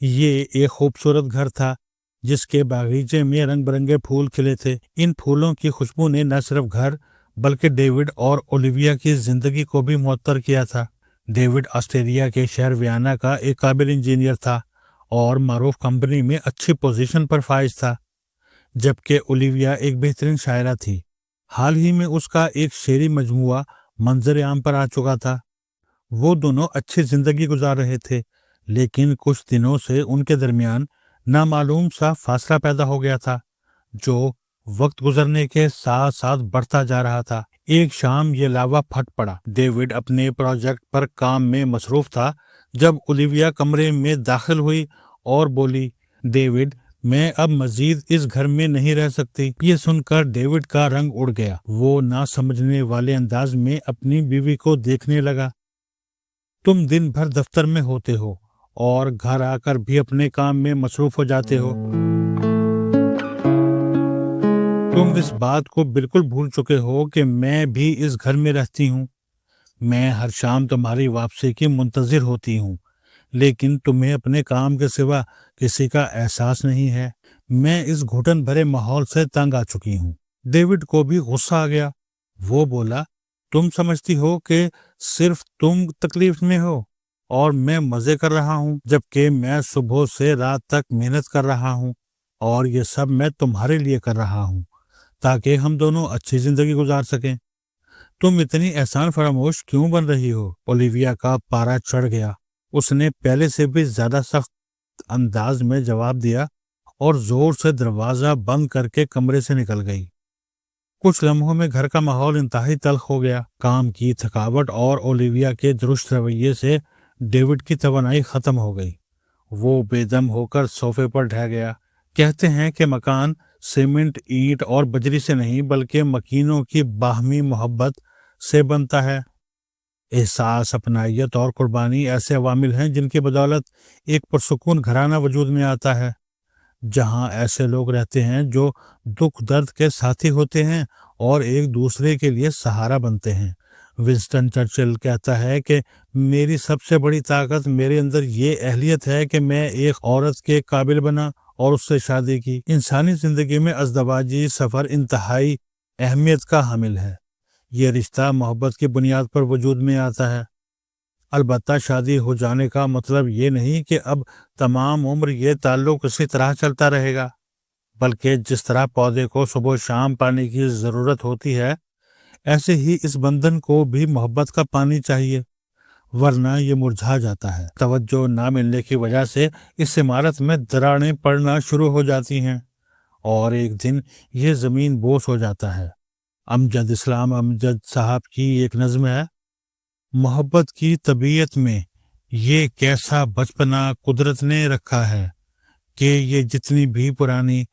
یہ ایک خوبصورت گھر تھا جس کے باغیچے میں رنگ برنگے پھول کھلے تھے۔ ان پھولوں کی خوشبو نے نہ صرف گھر بلکہ ڈیوڈ اور اولیویا کی زندگی کو بھی معطر کیا تھا۔ ڈیوڈ آسٹریلیا کے شہر ویانا کا ایک قابل انجینئر تھا اور معروف کمپنی میں اچھی پوزیشن پر فائز تھا، جبکہ اولیویا ایک بہترین شاعرہ تھی۔ حال ہی میں اس کا ایک شعری مجموعہ منظر عام پر آ چکا تھا۔ وہ دونوں اچھی زندگی گزار رہے تھے، لیکن کچھ دنوں سے ان کے درمیان نامعلوم سا فاصلہ پیدا ہو گیا تھا جو وقت گزرنے کے ساتھ ساتھ بڑھتا جا رہا تھا۔ ایک شام یہ لاوا پھٹ پڑا۔ ڈیوڈ اپنے پروجیکٹ پر کام میں مصروف تھا جب اولیویا کمرے میں داخل ہوئی اور بولی، ڈیوڈ، میں اب مزید اس گھر میں نہیں رہ سکتی۔ یہ سن کر ڈیوڈ کا رنگ اڑ گیا۔ وہ نہ سمجھنے والے انداز میں اپنی بیوی کو دیکھنے لگا۔ تم دن بھر دفتر میں ہوتے ہو اور گھر آ کر بھی اپنے کام میں مصروف ہو جاتے ہو۔ تم اس بات کو بالکل بھول چکے ہو کہ میں بھی اس گھر میں رہتی ہوں۔ میں ہر شام تمہاری واپسی کی منتظر ہوتی ہوں، لیکن تمہیں اپنے کام کے سوا کسی کا احساس نہیں ہے۔ میں اس گھٹن بھرے ماحول سے تنگ آ چکی ہوں۔ ڈیوڈ کو بھی غصہ آ گیا۔ وہ بولا، تم سمجھتی ہو کہ صرف تم تکلیف میں ہو اور میں مزے کر رہا ہوں، جبکہ میں صبح سے رات تک محنت کر رہا ہوں اور یہ سب میں تمہارے لیے کر رہا ہوں تاکہ ہم دونوں اچھی زندگی گزار سکیں۔ تم اتنی احسان فراموش کیوں بن رہی ہو؟ اولیویا کا پارا چڑھ گیا۔ اس نے پہلے سے بھی زیادہ سخت انداز میں جواب دیا اور زور سے دروازہ بند کر کے کمرے سے نکل گئی۔ کچھ لمحوں میں گھر کا ماحول انتہائی تلخ ہو گیا۔ کام کی تھکاوٹ اور اولیویا کے درست رویے سے ڈیوڈ کی توانائی ختم ہو گئی۔ وہ بے دم ہو کر صوفے پر ڈھہ گیا۔ کہتے ہیں کہ مکان سیمنٹ، اینٹ اور بجری سے نہیں بلکہ مکینوں کی باہمی محبت سے بنتا ہے۔ احساس، اپنائیت اور قربانی ایسے عوامل ہیں جن کی بدولت ایک پرسکون گھرانہ وجود میں آتا ہے، جہاں ایسے لوگ رہتے ہیں جو دکھ درد کے ساتھی ہوتے ہیں اور ایک دوسرے کے لیے سہارا بنتے ہیں۔ ونسٹن چرچل کہتا ہے کہ میری سب سے بڑی طاقت میرے اندر یہ اہلیت ہے کہ میں ایک عورت کے قابل بنا اور اس سے شادی کی۔ انسانی زندگی میں ازدواجی سفر انتہائی اہمیت کا حامل ہے۔ یہ رشتہ محبت کی بنیاد پر وجود میں آتا ہے۔ البتہ شادی ہو جانے کا مطلب یہ نہیں کہ اب تمام عمر یہ تعلق اسی طرح چلتا رہے گا، بلکہ جس طرح پودے کو صبح و شام پانی کی ضرورت ہوتی ہے، ایسے ہی اس بندھن کو بھی محبت کا پانی چاہیے، ورنہ یہ مرجھا جاتا ہے۔ توجہ نہ ملنے کی وجہ سے اس عمارت میں دراڑیں پڑنا شروع ہو جاتی ہیں اور ایک دن یہ زمین بوس ہو جاتا ہے۔ امجد اسلام امجد صاحب کی ایک نظم ہے، محبت کی طبیعت میں یہ کیسا بچپنا قدرت نے رکھا ہے کہ یہ جتنی بھی پرانی،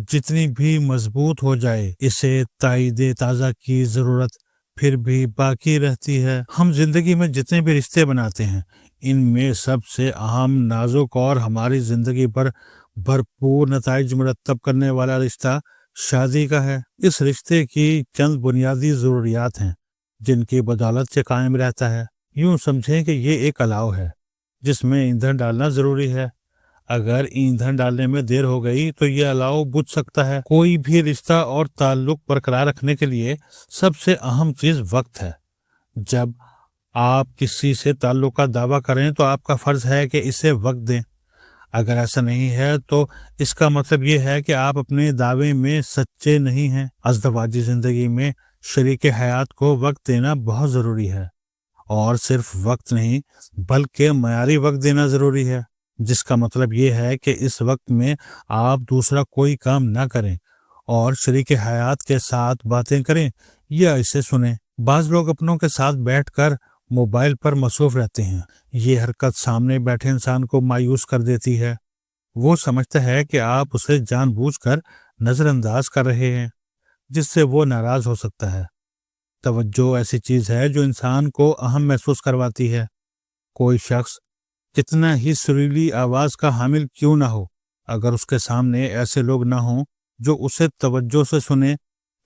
جتنی بھی مضبوط ہو جائے، اسے تائید تازہ کی ضرورت پھر بھی باقی رہتی ہے۔ ہم زندگی میں جتنے بھی رشتے بناتے ہیں، ان میں سب سے اہم، نازک اور ہماری زندگی پر بھرپور نتائج مرتب کرنے والا رشتہ شادی کا ہے۔ اس رشتے کی چند بنیادی ضروریات ہیں جن کی بدولت سے قائم رہتا ہے۔ یوں سمجھیں کہ یہ ایک الاؤ ہے جس میں ایندھن ڈالنا ضروری ہے۔ اگر ایندھن ڈالنے میں دیر ہو گئی تو یہ الاؤ بجھ سکتا ہے۔ کوئی بھی رشتہ اور تعلق برقرار رکھنے کے لیے سب سے اہم چیز وقت ہے۔ جب آپ کسی سے تعلق کا دعویٰ کریں تو آپ کا فرض ہے کہ اسے وقت دیں۔ اگر ایسا نہیں ہے تو اس کا مطلب یہ ہے کہ آپ اپنے دعوے میں سچے نہیں ہیں۔ ازدواجی زندگی میں شریک حیات کو وقت دینا بہت ضروری ہے، اور صرف وقت نہیں بلکہ معیاری وقت دینا ضروری ہے، جس کا مطلب یہ ہے کہ اس وقت میں آپ دوسرا کوئی کام نہ کریں اور شریک حیات کے ساتھ باتیں کریں یا اسے سنیں۔ بعض لوگ اپنوں کے ساتھ بیٹھ کر موبائل پر مصروف رہتے ہیں۔ یہ حرکت سامنے بیٹھے انسان کو مایوس کر دیتی ہے۔ وہ سمجھتا ہے کہ آپ اسے جان بوجھ کر نظر انداز کر رہے ہیں، جس سے وہ ناراض ہو سکتا ہے۔ توجہ ایسی چیز ہے جو انسان کو اہم محسوس کرواتی ہے۔ کوئی شخص کتنا ہی سریلی آواز کا حامل کیوں نہ ہو، اگر اس کے سامنے ایسے لوگ نہ ہوں جو اسے توجہ سے سنیں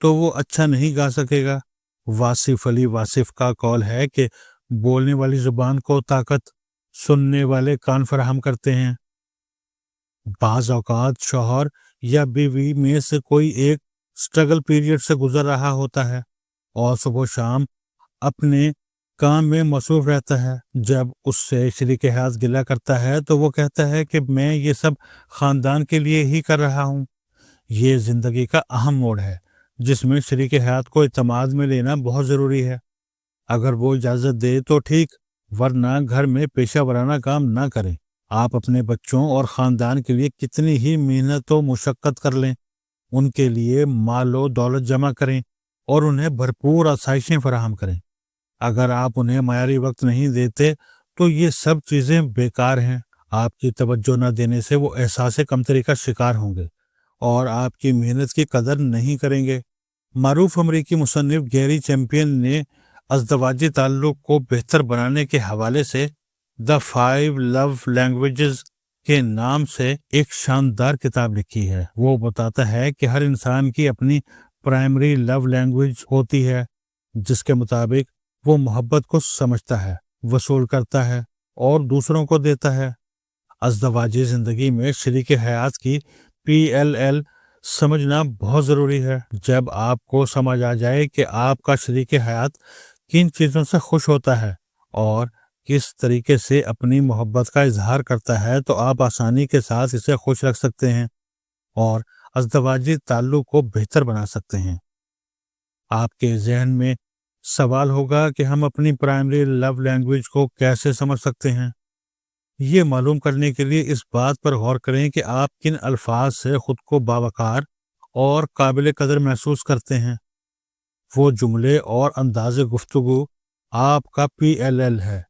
تو وہ اچھا نہیں گا سکے گا۔ واصف علی واصف کا قول ہے کہ بولنے والی زبان کو طاقت سننے والے کان فراہم کرتے ہیں۔ بعض اوقات شوہر یا بیوی میں سے کوئی ایک اسٹرگل پیریڈ سے گزر رہا ہوتا ہے اور صبح و شام اپنے کام میں مصروف رہتا ہے۔ جب اس سے شریک حیات گلہ کرتا ہے تو وہ کہتا ہے کہ میں یہ سب خاندان کے لیے ہی کر رہا ہوں۔ یہ زندگی کا اہم موڑ ہے جس میں شریک حیات کو اعتماد میں لینا بہت ضروری ہے۔ اگر وہ اجازت دے تو ٹھیک، ورنہ گھر میں پیشہ ورانہ کام نہ کریں۔ آپ اپنے بچوں اور خاندان کے لیے کتنی ہی محنت و مشقت کر لیں، ان کے لیے مال و دولت جمع کریں اور انہیں بھرپور آسائشیں فراہم کریں، اگر آپ انہیں معیاری وقت نہیں دیتے تو یہ سب چیزیں بیکار ہیں۔ آپ کی توجہ نہ دینے سے وہ احساس کمتری کا شکار ہوں گے اور آپ کی محنت کی قدر نہیں کریں گے۔ معروف امریکی مصنف گیری چیمپئن نے ازدواجی تعلق کو بہتر بنانے کے حوالے سے The 5 Love Languages کے نام سے ایک شاندار کتاب لکھی ہے۔ وہ بتاتا ہے کہ ہر انسان کی اپنی پرائمری لو لینگویج ہوتی ہے، جس کے مطابق وہ محبت کو سمجھتا ہے، وصول کرتا ہے اور دوسروں کو دیتا ہے۔ ازدواجی زندگی میں شریک حیات کی PLL سمجھنا بہت ضروری ہے۔ جب آپ کو سمجھ آ جائے کہ آپ کا شریک حیات کن چیزوں سے خوش ہوتا ہے اور کس طریقے سے اپنی محبت کا اظہار کرتا ہے تو آپ آسانی کے ساتھ اسے خوش رکھ سکتے ہیں اور ازدواجی تعلق کو بہتر بنا سکتے ہیں۔ آپ کے ذہن میں سوال ہوگا کہ ہم اپنی پرائمری لو لینگویج کو کیسے سمجھ سکتے ہیں؟ یہ معلوم کرنے کے لیے اس بات پر غور کریں کہ آپ کن الفاظ سے خود کو باوقار اور قابل قدر محسوس کرتے ہیں۔ وہ جملے اور انداز گفتگو آپ کا PLL ہے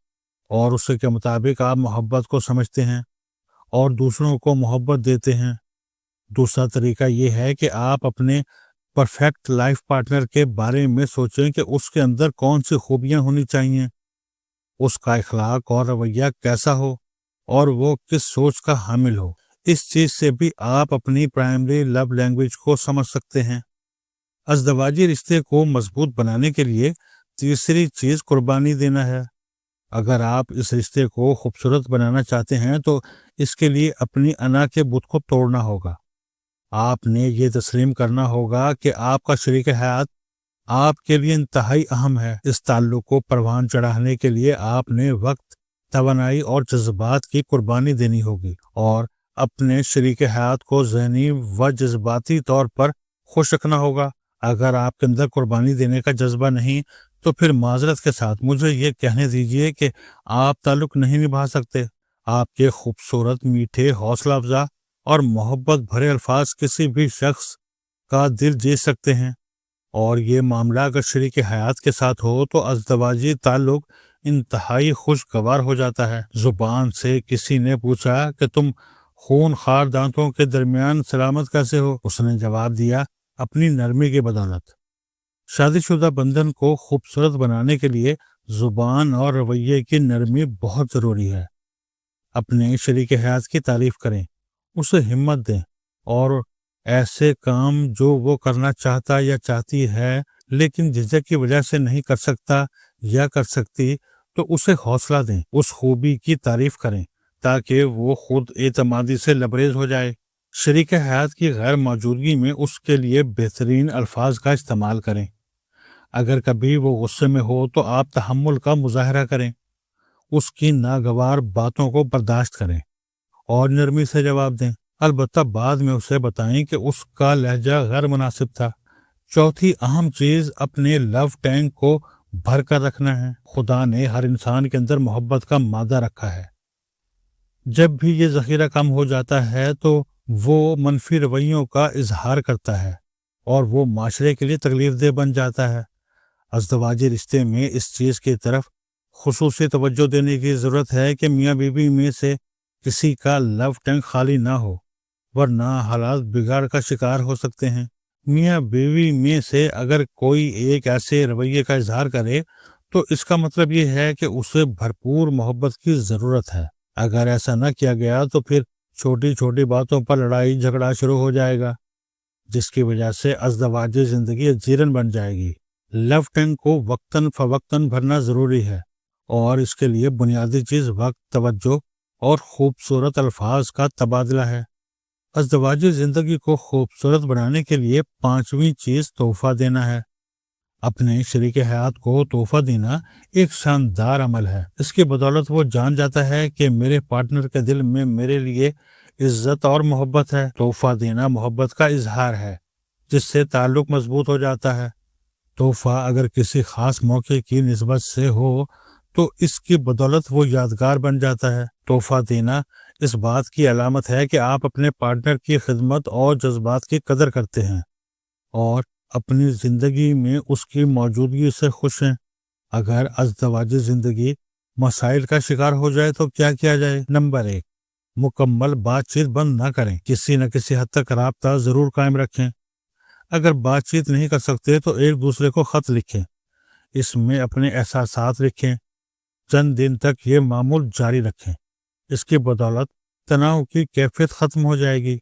اور اس کے مطابق آپ محبت کو سمجھتے ہیں اور دوسروں کو محبت دیتے ہیں۔ دوسرا طریقہ یہ ہے کہ آپ اپنے پرفیکٹ لائف پارٹنر کے بارے میں سوچیں کہ اس کے اندر کون سی خوبیاں ہونی چاہیے، اس کا اخلاق اور رویہ کیسا ہو اور وہ کس سوچ کا حامل ہو۔ اس چیز سے بھی آپ اپنی پرائمری لو لینگویج کو سمجھ سکتے ہیں۔ ازدواجی رشتے کو مضبوط بنانے کے لیے تیسری چیز قربانی دینا ہے۔ اگر آپ اس رشتے کو خوبصورت بنانا چاہتے ہیں تو اس کے لیے اپنی انا کے بت کو توڑنا ہوگا۔ آپ نے یہ تسلیم کرنا ہوگا کہ آپ کا شریک حیات آپ کے لیے انتہائی اہم ہے۔ اس تعلق کو پروان چڑھانے کے لیے آپ نے وقت، توانائی اور جذبات کی قربانی دینی ہوگی اور اپنے شریک حیات کو ذہنی و جذباتی طور پر خوش رکھنا ہوگا۔ اگر آپ کے اندر قربانی دینے کا جذبہ نہیں تو پھر معذرت کے ساتھ مجھے یہ کہنے دیجیے کہ آپ تعلق نہیں نبھا سکتے۔ آپ کے خوبصورت، میٹھے، حوصلہ افزا اور محبت بھرے الفاظ کسی بھی شخص کا دل جیت سکتے ہیں، اور یہ معاملہ اگر شریک حیات کے ساتھ ہو تو ازدواجی تعلق انتہائی خوشگوار ہو جاتا ہے۔ زبان سے کسی نے پوچھا کہ تم خون خوار دانتوں کے درمیان سلامت کیسے ہو؟ اس نے جواب دیا، اپنی نرمی کی بدولت۔ شادی شدہ بندھن کو خوبصورت بنانے کے لیے زبان اور رویے کی نرمی بہت ضروری ہے۔ اپنے شریک حیات کی تعریف کریں، اسے ہمت دیں اور ایسے کام جو وہ کرنا چاہتا یا چاہتی ہے لیکن جھجک کی وجہ سے نہیں کر سکتا یا کر سکتی تو اسے حوصلہ دیں۔ اس خوبی کی تعریف کریں تاکہ وہ خود اعتمادی سے لبریز ہو جائے۔ شریک حیات کی غیر موجودگی میں اس کے لیے بہترین الفاظ کا استعمال کریں۔ اگر کبھی وہ غصے میں ہو تو آپ تحمل کا مظاہرہ کریں، اس کی ناگوار باتوں کو برداشت کریں اور نرمی سے جواب دیں، البتہ بعد میں اسے بتائیں کہ اس کا لہجہ غیر مناسب تھا۔ چوتھی اہم چیز اپنے لو ٹینک کو بھر کر رکھنا ہے۔ خدا نے ہر انسان کے اندر محبت کا مادہ رکھا ہے۔ جب بھی یہ ذخیرہ کم ہو جاتا ہے تو وہ منفی رویوں کا اظہار کرتا ہے اور وہ معاشرے کے لیے تکلیف دہ بن جاتا ہے۔ ازدواجی رشتے میں اس چیز کی طرف خصوصی توجہ دینے کی ضرورت ہے کہ میاں بیوی میں سے کسی کا لو ٹینک خالی نہ ہو، ورنہ حالات بگاڑ کا شکار ہو سکتے ہیں۔ میاں بیوی میں سے اگر کوئی ایک ایسے رویے کا اظہار کرے تو اس کا مطلب یہ ہے کہ اسے بھرپور محبت کی ضرورت ہے۔ اگر ایسا نہ کیا گیا تو پھر چھوٹی چھوٹی باتوں پر لڑائی جھگڑا شروع ہو جائے گا، جس کی وجہ سے ازدواجی زندگی جیرن بن جائے گی۔ لو ٹینک کو وقتاً فوقتاً بھرنا ضروری ہے اور اس کے لیے بنیادی چیز وقت، توجہ اور خوبصورت الفاظ کا تبادلہ ہے۔ ازدواجی زندگی کو خوبصورت بنانے کے لیے پانچویں چیز تحفہ دینا ہے۔ اپنے شریک حیات کو تحفہ دینا ایک شاندار عمل ہے۔ اس کی بدولت وہ جان جاتا ہے کہ میرے پارٹنر کے دل میں میرے لیے عزت اور محبت ہے۔ تحفہ دینا محبت کا اظہار ہے، جس سے تعلق مضبوط ہو جاتا ہے۔ تحفہ اگر کسی خاص موقع کی نسبت سے ہو تو اس کی بدولت وہ یادگار بن جاتا ہے۔ تحفہ دینا اس بات کی علامت ہے کہ آپ اپنے پارٹنر کی خدمت اور جذبات کی قدر کرتے ہیں اور اپنی زندگی میں اس کی موجودگی سے خوش ہیں۔ اگر ازدواجی زندگی مسائل کا شکار ہو جائے تو کیا کیا جائے؟ نمبر 1، مکمل بات چیت بند نہ کریں۔ کسی نہ کسی حد تک رابطہ ضرور قائم رکھیں۔ اگر بات چیت نہیں کر سکتے تو ایک دوسرے کو خط لکھیں، اس میں اپنے احساسات لکھیں۔ چند دن تک یہ معمول جاری رکھیں، اس کی بدولت تناؤ کی کیفیت ختم ہو جائے گی،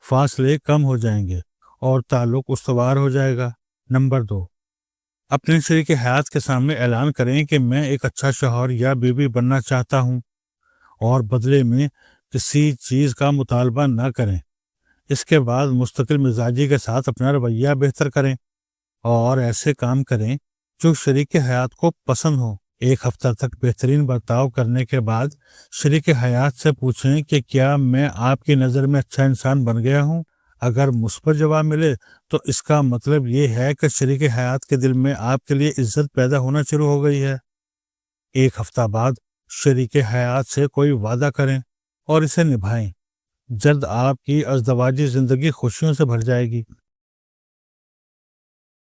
فاصلے کم ہو جائیں گے اور تعلق استوار ہو جائے گا۔ نمبر 2، اپنے شریک حیات کے سامنے اعلان کریں کہ میں ایک اچھا شوہر یا بیوی بننا چاہتا ہوں اور بدلے میں کسی چیز کا مطالبہ نہ کریں۔ اس کے بعد مستقل مزاجی کے ساتھ اپنا رویہ بہتر کریں اور ایسے کام کریں جو شریک حیات کو پسند ہو۔ ایک ہفتہ تک بہترین برتاؤ کرنے کے بعد شریک حیات سے پوچھیں کہ کیا میں آپ کی نظر میں اچھا انسان بن گیا ہوں؟ اگر مثبت جواب ملے تو اس کا مطلب یہ ہے کہ شریک حیات کے دل میں آپ کے لیے عزت پیدا ہونا شروع ہو گئی ہے۔ ایک ہفتہ بعد شریک حیات سے کوئی وعدہ کریں اور اسے نبھائیں۔ جلد آپ کی ازدواجی زندگی خوشیوں سے بھر جائے گی۔